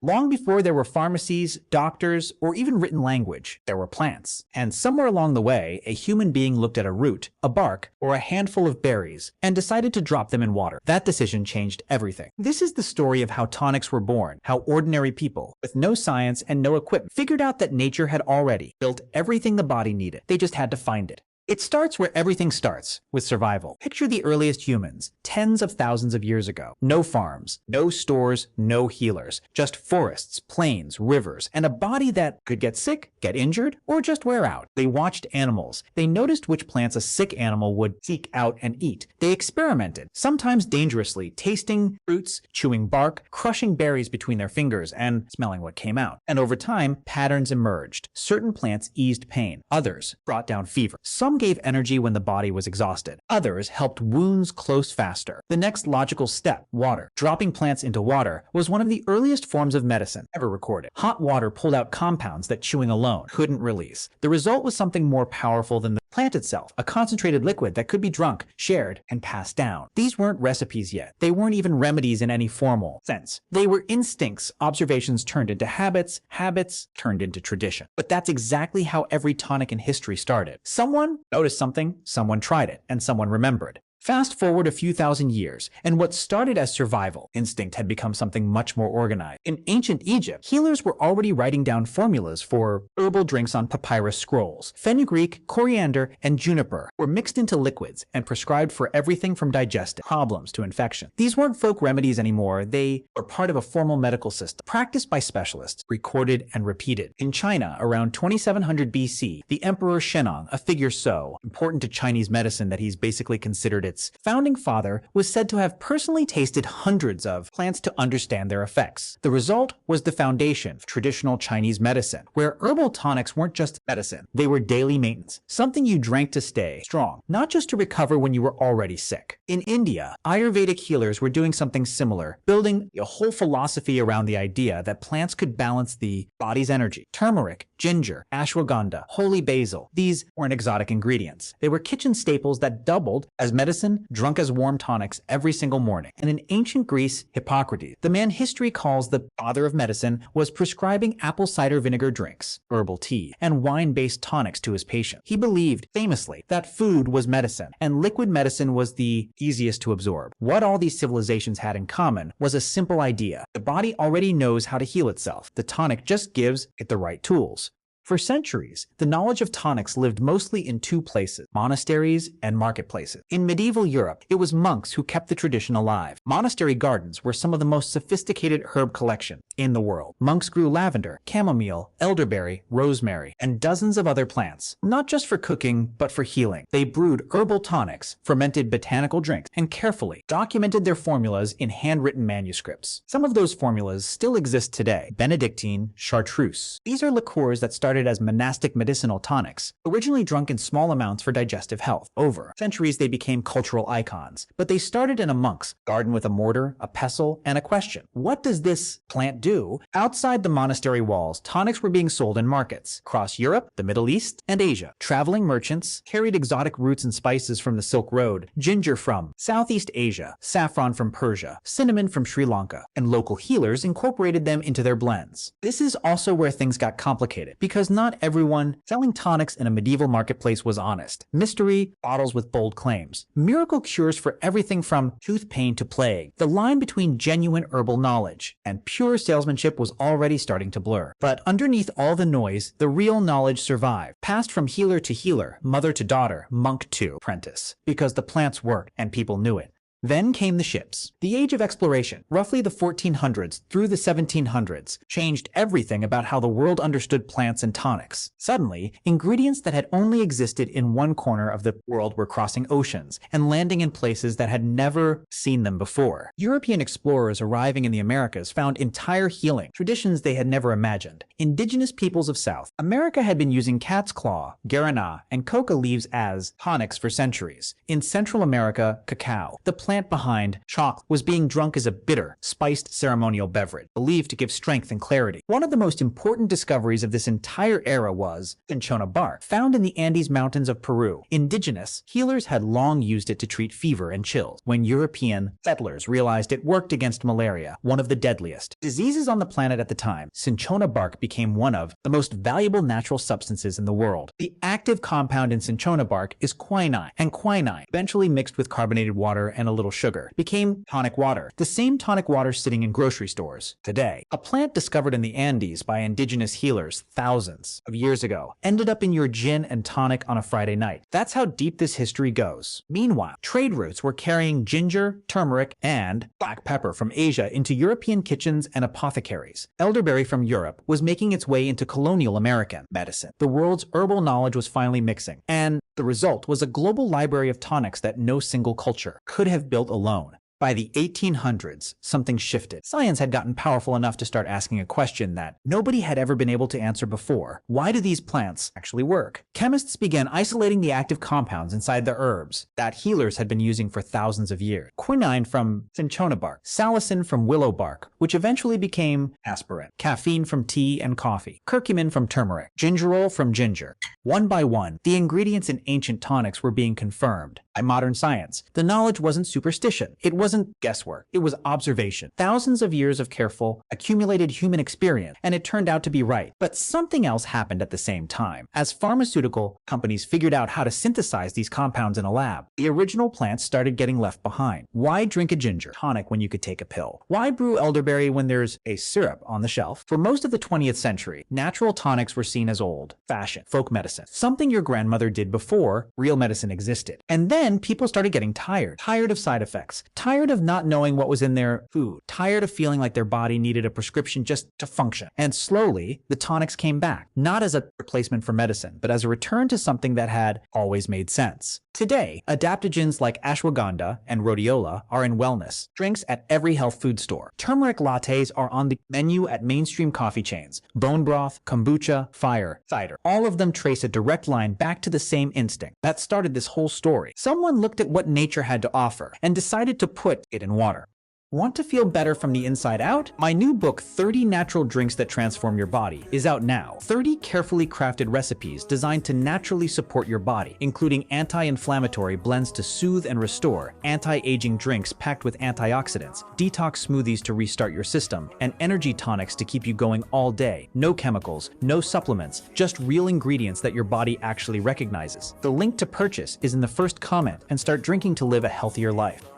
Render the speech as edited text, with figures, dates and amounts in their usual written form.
Long before there were pharmacies, doctors, or even written language, there were plants. And somewhere along the way, a human being looked at a root, a bark, or a handful of berries and decided to drop them in water. That decision changed everything. This is the story of how tonics were born, how ordinary people, with no science and no equipment, figured out that nature had already built everything the body needed. They just had to find it. It starts where everything starts, with survival. Picture the earliest humans, tens of thousands of years ago. No farms, no stores, no healers. Just forests, plains, rivers, and a body that could get sick, get injured, or just wear out. They watched animals. They noticed which plants a sick animal would seek out and eat. They experimented, sometimes dangerously, tasting fruits, chewing bark, crushing berries between their fingers, and smelling what came out. And over time, patterns emerged. Certain plants eased pain. Others brought down fever. Some gave energy when the body was exhausted. Others helped wounds close faster. The next logical step, water. Dropping plants into water was one of the earliest forms of medicine ever recorded. Hot water pulled out compounds that chewing alone couldn't release. The result was something more powerful than the plant itself, a concentrated liquid that could be drunk, shared, and passed down. These weren't recipes yet. They weren't even remedies in any formal sense. They were instincts, observations turned into habits, habits turned into tradition. But that's exactly how every tonic in history started. Someone noticed something, someone tried it, and someone remembered. Fast forward a few thousand years, and what started as survival instinct had become something much more organized. In ancient Egypt, healers were already writing down formulas for herbal drinks on papyrus scrolls. Fenugreek, coriander, and juniper were mixed into liquids and prescribed for everything from digestive problems to infection. These weren't folk remedies anymore. They were part of a formal medical system, practiced by specialists, recorded and repeated. In China, around 2700 BC, the Emperor Shennong, a figure so important to Chinese medicine that he's basically considered its founding father, was said to have personally tasted hundreds of plants to understand their effects. The result was the foundation of traditional Chinese medicine, where herbal tonics weren't just medicine. They were daily maintenance, something you drank to stay strong, not just to recover when you were already sick. In India, Ayurvedic healers were doing something similar, building a whole philosophy around the idea that plants could balance the body's energy. Turmeric, ginger, ashwagandha, holy basil, these weren't exotic ingredients. They were kitchen staples that doubled as medicine, drunk as warm tonics every single morning. And in ancient Greece, Hippocrates, the man history calls the father of medicine, was prescribing apple cider vinegar drinks, herbal tea, and wine-based tonics to his patients. He believed, famously, that food was medicine, and liquid medicine was the easiest to absorb. What all these civilizations had in common was a simple idea. The body already knows how to heal itself. The tonic just gives it the right tools. For centuries, the knowledge of tonics lived mostly in two places, monasteries and marketplaces. In medieval Europe, it was monks who kept the tradition alive. Monastery gardens were some of the most sophisticated herb collections in the world. Monks grew lavender, chamomile, elderberry, rosemary, and dozens of other plants, not just for cooking, but for healing. They brewed herbal tonics, fermented botanical drinks, and carefully documented their formulas in handwritten manuscripts. Some of those formulas still exist today. Benedictine, chartreuse. These are liqueurs that started as monastic medicinal tonics, originally drunk in small amounts for digestive health. Over centuries, they became cultural icons, but they started in a monk's garden with a mortar, a pestle, and a question. What does this plant do? Outside the monastery walls, tonics were being sold in markets across Europe, the Middle East, and Asia. Traveling merchants carried exotic roots and spices from the Silk Road, ginger from Southeast Asia, saffron from Persia, cinnamon from Sri Lanka, and local healers incorporated them into their blends. This is also where things got complicated, because not everyone selling tonics in a medieval marketplace was honest. Mystery, bottles with bold claims, miracle cures for everything from tooth pain to plague. The line between genuine herbal knowledge and pure salesmanship was already starting to blur. But underneath all the noise, the real knowledge survived, passed from healer to healer, mother to daughter, monk to apprentice, because the plants worked and people knew it. Then came the ships. The age of exploration, roughly the 1400s through the 1700s, changed everything about how the world understood plants and tonics. Suddenly, ingredients that had only existed in one corner of the world were crossing oceans and landing in places that had never seen them before. European explorers arriving in the Americas found entire healing traditions they had never imagined. Indigenous peoples of South America had been using cat's claw, guarana, and coca leaves as tonics for centuries. In Central America, cacao. The plant behind chocolate was being drunk as a bitter, spiced ceremonial beverage, believed to give strength and clarity. One of the most important discoveries of this entire era was cinchona bark, found in the Andes Mountains of Peru. Indigenous healers had long used it to treat fever and chills. When European settlers realized it worked against malaria, one of the deadliest diseases on the planet at the time, cinchona bark became one of the most valuable natural substances in the world. The active compound in cinchona bark is quinine, and quinine, eventually mixed with carbonated water and a little sugar, became tonic water, the same tonic water sitting in grocery stores today. A plant discovered in the Andes by indigenous healers thousands of years ago ended up in your gin and tonic on a Friday night. That's how deep this history goes. Meanwhile, trade routes were carrying ginger, turmeric, and black pepper from Asia into European kitchens and apothecaries. Elderberry from Europe was making its way into colonial American medicine. The world's herbal knowledge was finally mixing, and the result was a global library of tonics that no single culture could have built alone. By the 1800s, something shifted. Science had gotten powerful enough to start asking a question that nobody had ever been able to answer before. Why do these plants actually work? Chemists began isolating the active compounds inside the herbs that healers had been using for thousands of years. Quinine from cinchona bark, salicin from willow bark, which eventually became aspirin, caffeine from tea and coffee, curcumin from turmeric, gingerol from ginger. One by one, the ingredients in ancient tonics were being confirmed by modern science. The knowledge wasn't superstition. It wasn't guesswork. It was observation. Thousands of years of careful, accumulated human experience, and it turned out to be right. But something else happened at the same time. As pharmaceutical companies figured out how to synthesize these compounds in a lab, the original plants started getting left behind. Why drink a ginger tonic when you could take a pill? Why brew elderberry when there's a syrup on the shelf? For most of the 20th century, natural tonics were seen as old-fashioned folk medicine, something your grandmother did before real medicine existed. And then people started getting tired of side effects, tired of not knowing what was in their food, tired of feeling like their body needed a prescription just to function. And slowly, the tonics came back, not as a replacement for medicine, but as a return to something that had always made sense. Today, adaptogens like ashwagandha and rhodiola are in wellness drinks at every health food store. Turmeric lattes are on the menu at mainstream coffee chains. Bone broth, kombucha, fire, cider. All of them trace a direct line back to the same instinct that started this whole story. Someone looked at what nature had to offer and decided to put it in water. Want to feel better from the inside out? My new book, 30 Natural Drinks That Transform Your Body, is out now. 30 carefully crafted recipes designed to naturally support your body, including anti-inflammatory blends to soothe and restore, anti-aging drinks packed with antioxidants, detox smoothies to restart your system, and energy tonics to keep you going all day. No chemicals, no supplements, just real ingredients that your body actually recognizes. The link to purchase is in the first comment, and start drinking to live a healthier life.